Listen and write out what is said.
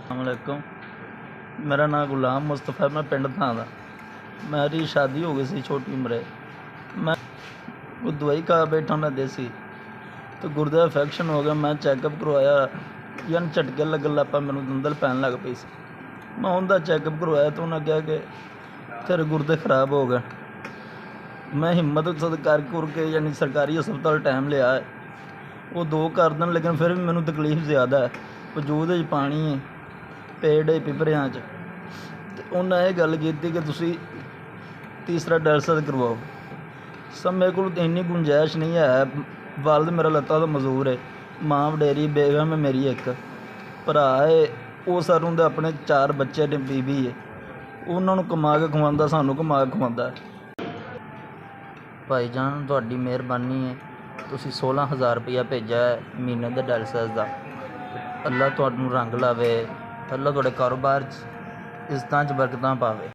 अलैकुम। मेरा नाम गुलाम मुस्तफ़ा, मैं पिंड थां दा। मेरी शादी हो गई सी छोटी उम्रे। मैं कोई दवाई खा बैठा मैं देसी, तो गुर्दे दा इन्फैक्शन हो गया। मैं चैकअप करवाया, यानी झटके लगन लग पा, मैनूं दंदल पैन लग पई सी। मैं उनका चैकअप करवाया तो उन्हें कहा कि तेरे गुर्दे खराब हो गए। मैं हिम्मत करके यानी सरकारी हस्पताल टाइम लिया है, वो 2 कर देन, लेकिन फिर भी मैनूं तकलीफ ज़्यादा है। वजूद च पानी है, पेट है पिपरियां च। ते उन्हें यह गल की कि तुसी तीसरा डायलिसिस करवाओ। सब मेरे को इन्नी गुंजाइश नहीं है। वालद मेरा लत्ता तो मजदूर है, मां वडेरी, बेगम है मेरी एक, भरा है वो सर उनके अपने 4 बच्चे ने, बीबी है, उन्होंने कमा के खवांदा, सानू कमा के खवांदा। भाई जान तुहाडी मेहरबानी है, तुसी 16,000 रुपया भेजा है महीने के डायलिसिस का। अल्लाह तुहानू रंग लावे, अल्लाह तुहाडे कारोबार च इज़्ज़तां च बरकतां पावे।